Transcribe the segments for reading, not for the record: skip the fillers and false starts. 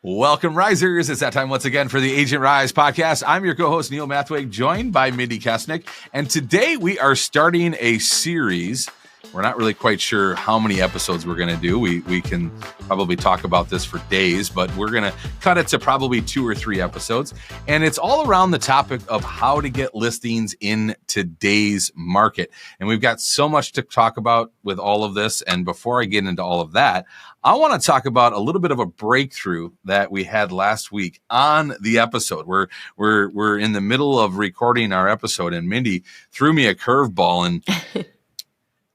Welcome, Risers. It's that time once again for the Agent Rise podcast. I'm your co-host, Neil Mathweg, joined by Mindi Kessenich. And today we are starting a series. We're not really quite sure how many episodes we're going to do. We can probably talk about this for days, but we're going to cut it to probably 2 or 3 episodes. And it's all around the topic of how to get listings in today's market. And we've got so much to talk about with all of this. And before I get into all of that, I want to talk about a little bit of a breakthrough that we had last week on the episode. We're in the middle of recording our episode, and Mindi threw me a curveball, and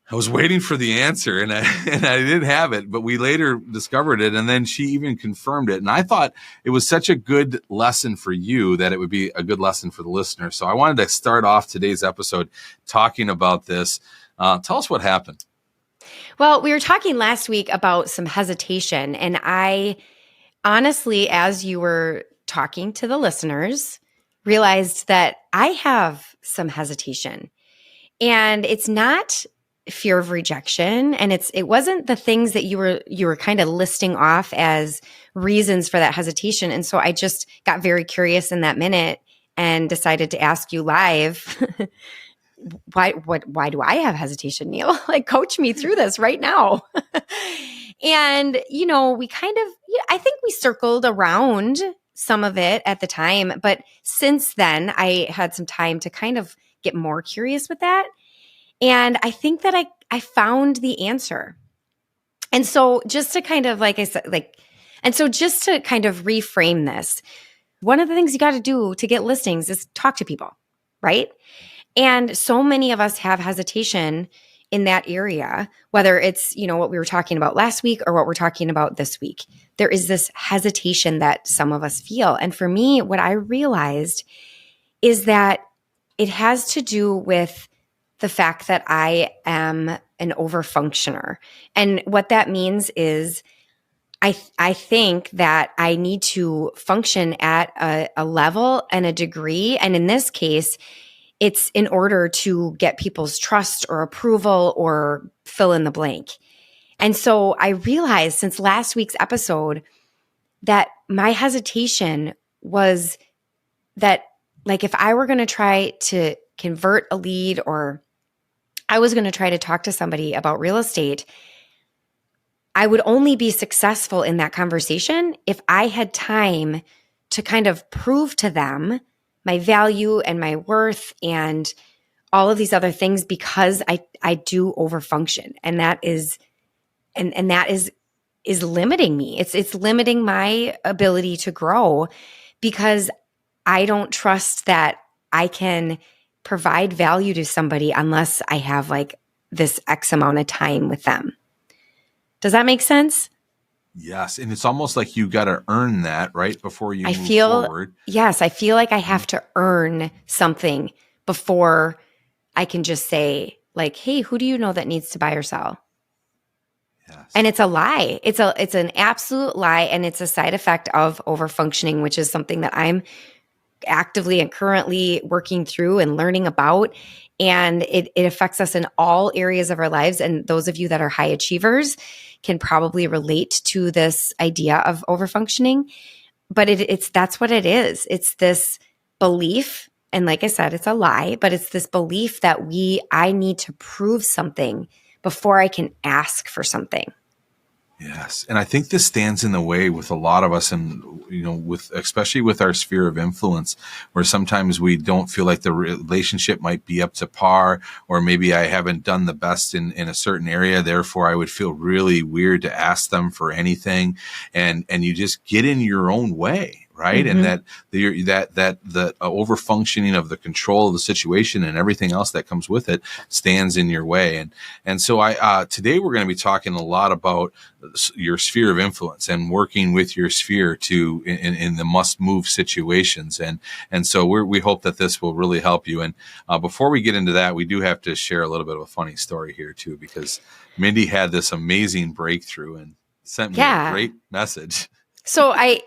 I was waiting for the answer, and I didn't have it, but we later discovered it, and then she even confirmed it. And I thought it was such a good lesson for you that it would be a good lesson for the listener. So I wanted to start off today's episode talking about this. Tell us what happened. Well, we were talking last week about some hesitation, and I honestly, as you were talking to the listeners, realized that I have some hesitation. And it's not fear of rejection, and it wasn't the things that you were kind of listing off as reasons for that hesitation. And so I just got very curious in that minute and decided to ask you live, why do I have hesitation, Neil? Like, coach me through this right now. And, we kind of, I think we circled around some of it at the time, but since then I had some time to kind of get more curious with that. And I think that I found the answer. And so just to kind of, like I said, just to kind of reframe this, one of the things you got to do to get listings is talk to people, right? And so many of us have hesitation in that area, whether it's, what we were talking about last week or what we're talking about this week. There is this hesitation that some of us feel. And for me, what I realized is that it has to do with the fact that I am an overfunctioner. And what that means is I think that I need to function at a level and a degree. And in this case, it's in order to get people's trust or approval or fill in the blank. And so I realized since last week's episode that my hesitation was that, like, if I were going to try to convert a lead, or I was going to try to talk to somebody about real estate, I would only be successful in that conversation if I had time to kind of prove to them my value and my worth and all of these other things, because I do overfunction, and that is limiting me. It's limiting my ability to grow, because I don't trust that I can provide value to somebody unless I have like this X amount of time with them. Does that make sense? Yes. And it's almost like you got to earn that right before you move forward. Yes. I feel like I have to earn something before I can just say, like, hey, who do you know that needs to buy or sell? Yes. And it's a lie. It's an absolute lie. And it's a side effect of overfunctioning, which is something that I'm actively and currently working through and learning about. And it affects us in all areas of our lives. And those of you that are high achievers can probably relate to this idea of overfunctioning. But that's what it is. It's this belief. And like I said, it's a lie, but it's this belief that I need to prove something before I can ask for something. Yes. And I think this stands in the way with a lot of us, and, especially with our sphere of influence, where sometimes we don't feel like the relationship might be up to par, or maybe I haven't done the best in a certain area. Therefore, I would feel really weird to ask them for anything. And you just get in your own way. Right. Mm-hmm. And that the overfunctioning of the control of the situation and everything else that comes with it stands in your way. And so today we're going to be talking a lot about your sphere of influence and working with your sphere in the must move situations. And so we hope that this will really help you. And before we get into that, we do have to share a little bit of a funny story here too, because Mindi had this amazing breakthrough and sent me a great message. So like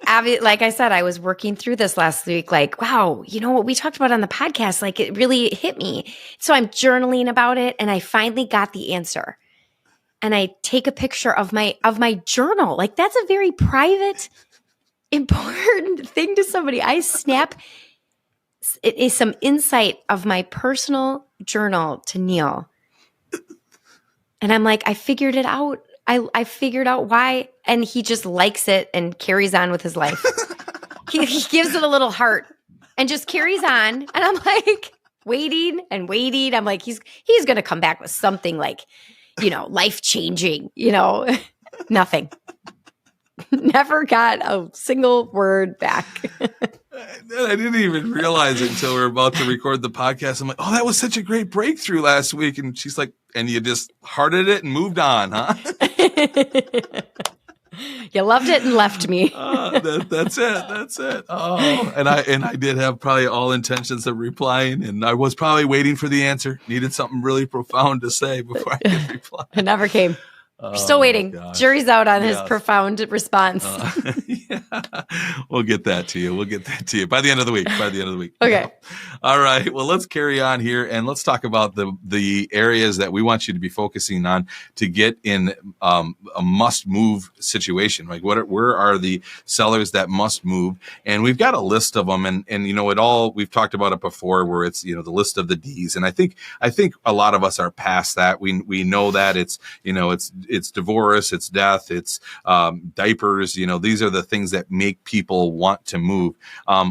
I said, I was working through this last week, like, wow, what we talked about on the podcast, like it really hit me. So I'm journaling about it, and I finally got the answer. And I take a picture of my journal. Like, that's a very private important thing to somebody. I snap it is some insight of my personal journal to Neil. And I'm like, I figured it out. I figured out why. And he just likes it and carries on with his life. he gives it a little heart and just carries on. And I'm like waiting and waiting. I'm like, he's going to come back with something like, life-changing, nothing. Never got a single word back. I didn't even realize it until we were about to record the podcast. I'm like, oh, that was such a great breakthrough last week. And she's like, and you just hearted it and moved on, huh? You loved it and left me. That's it. Oh, and I did have probably all intentions of replying, and I was probably waiting for the answer. Needed something really profound to say before I could reply. It never came. We're still waiting. Jury's out on his profound response. Yeah. We'll get that to you. By the end of the week. Okay. All right. Well, let's carry on here and let's talk about the areas that we want you to be focusing on to get in a must move situation. Like where are the sellers that must move? And we've got a list of them and we've talked about it before where it's, the list of the D's. And I think a lot of us are past that. We know that it's divorce, it's death, it's diapers. These are the things that make people want to move.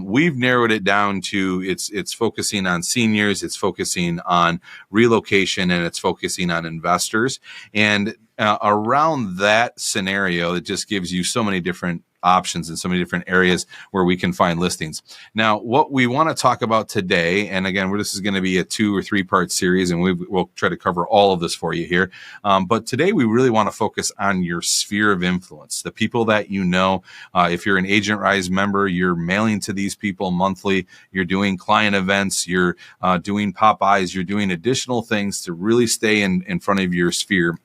We've narrowed it down to it's focusing on seniors, it's focusing on relocation, and it's focusing on investors. And around that scenario, it just gives you so many different options in so many different areas where we can find listings. Now, what we want to talk about today, and again, this is going to be a 2 or 3 part series, and we'll try to cover all of this for you here. But today, we really want to focus on your sphere of influence, the people that you know. If you're an Agent Rise member, you're mailing to these people monthly. You're doing client events. You're doing Popeyes. You're doing additional things to really stay in front of your sphere.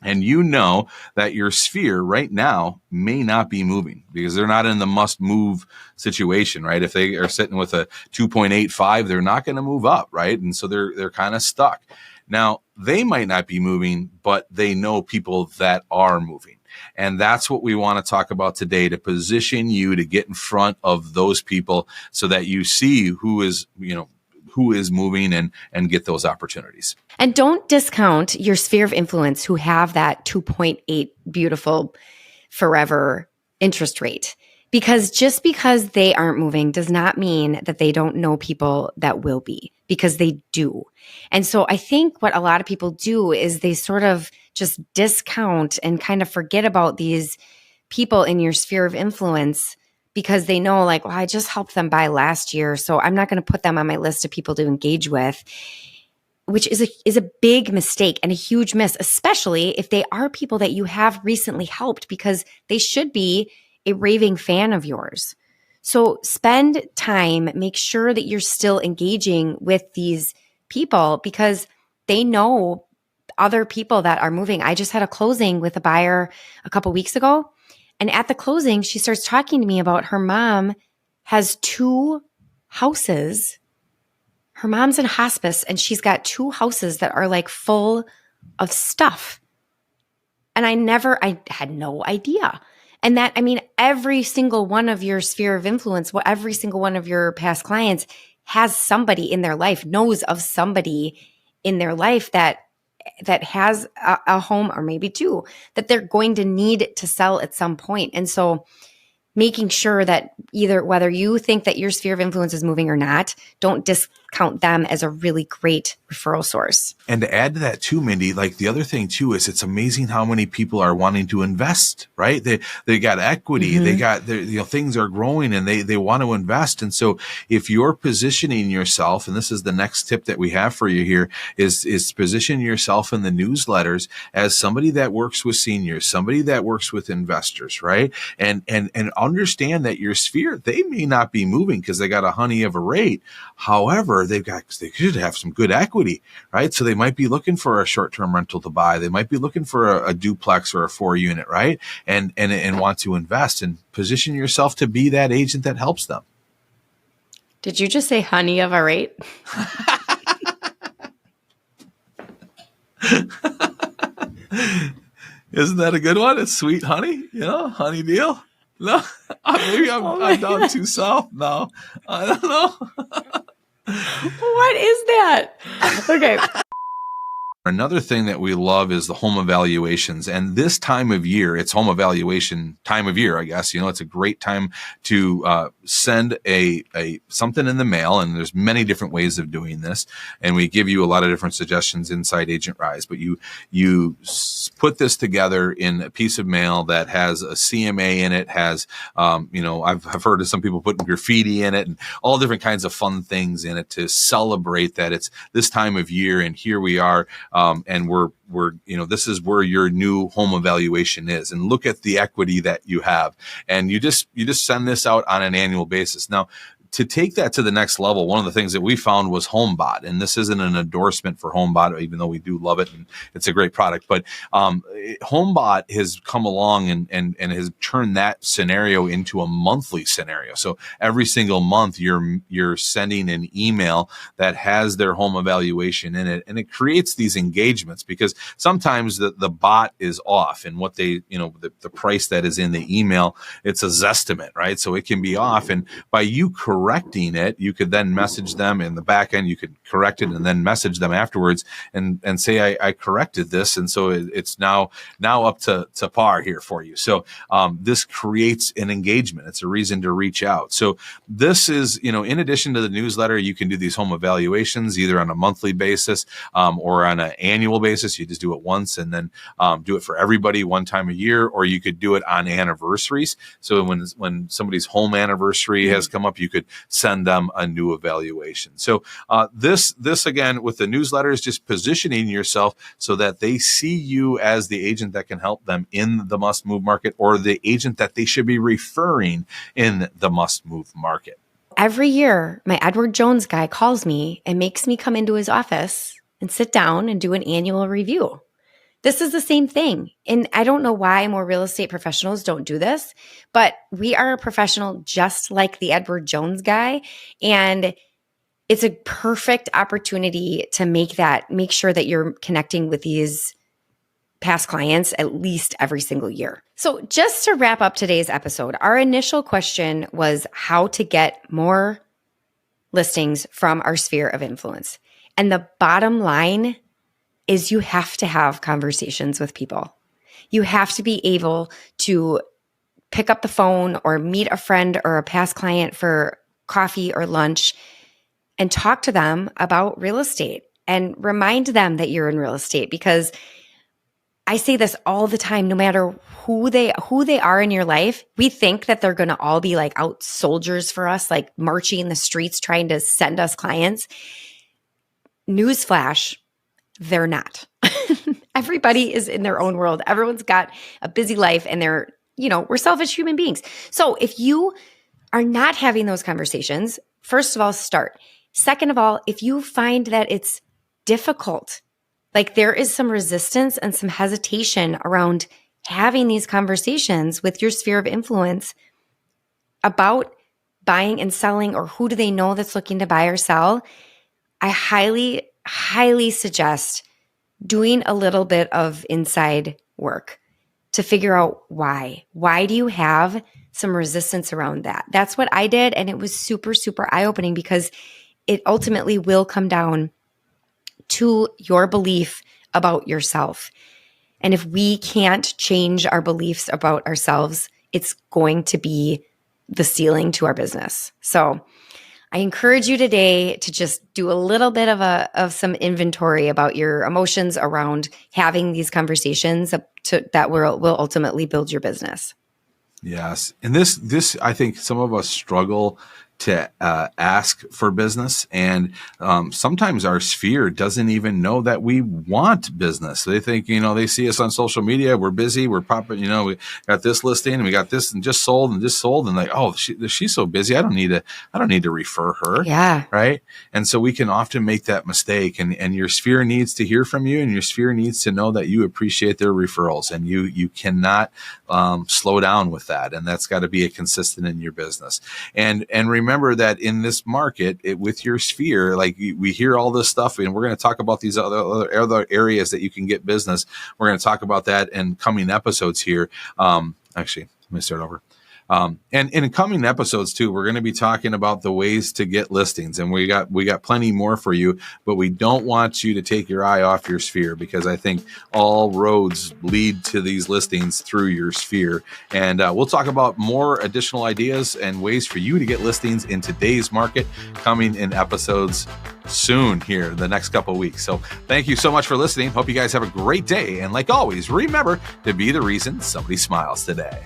And that your sphere right now may not be moving because they're not in the must move situation, right? If they are sitting with a 2.85, they're not going to move up, right? And so they're kind of stuck. Now, they might not be moving, but they know people that are moving. And that's what we want to talk about today, to position you to get in front of those people so that you see who is moving and get those opportunities. And don't discount your sphere of influence who have that 2.8 beautiful forever interest rate. Because just because they aren't moving does not mean that they don't know people that will be, because they do. And so I think what a lot of people do is they sort of just discount and kind of forget about these people in your sphere of influence because they know like, well, I just helped them buy last year, so I'm not going to put them on my list of people to engage with, which is a big mistake and a huge miss, especially if they are people that you have recently helped, because they should be a raving fan of yours. So spend time, make sure that you're still engaging with these people because they know other people that are moving. I just had a closing with a buyer a couple weeks ago. And at the closing, she starts talking to me about her mom has 2 houses. Her mom's in hospice and she's got 2 houses that are like full of stuff. And I had no idea. And every single one of your sphere of influence, every single one of your past clients has somebody in their life, knows of somebody in their life that has a home or maybe 2 that they're going to need to sell at some point. And so making sure that whether you think that your sphere of influence is moving or not, don't discount them as a really great referral source. And to add to that too, Mindy, like the other thing too is it's amazing how many people are wanting to invest, right? They got equity, mm-hmm. They got things are growing and they want to invest. And so if you're positioning yourself, and this is the next tip that we have for you here, is position yourself in the newsletters as somebody that works with seniors, somebody that works with investors, right? And understand that your sphere, they may not be moving because they got a honey of a rate. However, they should have some good equity, right? So they might be looking for a short-term rental to buy. They might be looking for a duplex or a 4-unit, right? And want to invest and position yourself to be that agent that helps them. Did you just say honey of a rate? Isn't that a good one? It's sweet honey, honey deal. No, maybe I'm down too south now. I don't know. What is that? Okay. Another thing that we love is the home evaluations. And this time of year, it's home evaluation time of year, I guess. It's a great time to send a something in the mail. And there's many different ways of doing this. And we give you a lot of different suggestions inside Agent Rise. But you put this together in a piece of mail that has a CMA in it, has, I've heard of some people putting graffiti in it and all different kinds of fun things in it to celebrate that it's this time of year. And here we are. And we're this is where your new home evaluation is, and look at the equity that you have. And you just send this out on an annual basis. Now, to take that to the next level, one of the things that we found was HomeBot. And this isn't an endorsement for HomeBot, even though we do love it and it's a great product. But HomeBot has come along and has turned that scenario into a monthly scenario. So every single month you're sending an email that has their home evaluation in it. And it creates these engagements because sometimes the bot is off, and what they, the price that is in the email, it's a Zestimate, right? So it can be off. And by you correcting it, you could then message them in the back end. You could correct it and then message them afterwards and say, I corrected this. And so it's now up to par here for you. So this creates an engagement. It's a reason to reach out. So this is, in addition to the newsletter, you can do these home evaluations either on a monthly basis or on an annual basis. You just do it once and then do it for everybody one time a year, or you could do it on anniversaries. So when somebody's home anniversary has come up, you could send them a new evaluation. So this again, with the newsletter, is just positioning yourself so that they see you as the agent that can help them in the must move market, or the agent that they should be referring in the must move market. Every year, my Edward Jones guy calls me and makes me come into his office and sit down and do an annual review. This is the same thing. And I don't know why more real estate professionals don't do this, but we are a professional just like the Edward Jones guy. And it's a perfect opportunity to make sure that you're connecting with these past clients at least every single year. So just to wrap up today's episode, our initial question was how to get more listings from our sphere of influence. And the bottom line is you have to have conversations with people. You have to be able to pick up the phone or meet a friend or a past client for coffee or lunch and talk to them about real estate and remind them that you're in real estate, because I say this all the time, no matter who they are in your life, we think that they're going to all be like out soldiers for us, like marching in the streets trying to send us clients. Newsflash, they're not. Everybody is in their own world. Everyone's got a busy life and we're selfish human beings. So if you are not having those conversations, first of all, start. Second of all, if you find that it's difficult, like there is some resistance and some hesitation around having these conversations with your sphere of influence about buying and selling, or who do they know that's looking to buy or sell, I highly suggest doing a little bit of inside work to figure out why. Why do you have some resistance around that? That's what I did, and it was super, super eye-opening, because it ultimately will come down to your belief about yourself. And if we can't change our beliefs about ourselves, it's going to be the ceiling to our business. So I encourage you today to just do a little bit of some inventory about your emotions around having these conversations that will ultimately build your business. Yes. And this, I think some of us struggle to ask for business. And sometimes our sphere doesn't even know that we want business. They think, they see us on social media. We're busy. We're popping, we got this listing and we got this and just sold. And like, oh, she's so busy. I don't need to refer her. Yeah. Right. And so we can often make that mistake, and your sphere needs to hear from you, and your sphere needs to know that you appreciate their referrals, and you cannot slow down with that. And that's got to be a consistent in your business. And remember that in this market, with your sphere, like we hear all this stuff, and we're going to talk about these other areas that you can get business. We're going to talk about that in coming episodes here. Actually, let me start over. And in coming episodes too, we're going to be talking about the ways to get listings, and we got plenty more for you, but we don't want you to take your eye off your sphere, because I think all roads lead to these listings through your sphere. And we'll talk about more additional ideas and ways for you to get listings in today's market coming in episodes soon here the next couple of weeks. So thank you so much for listening. Hope you guys have a great day. And like always, remember to be the reason somebody smiles today.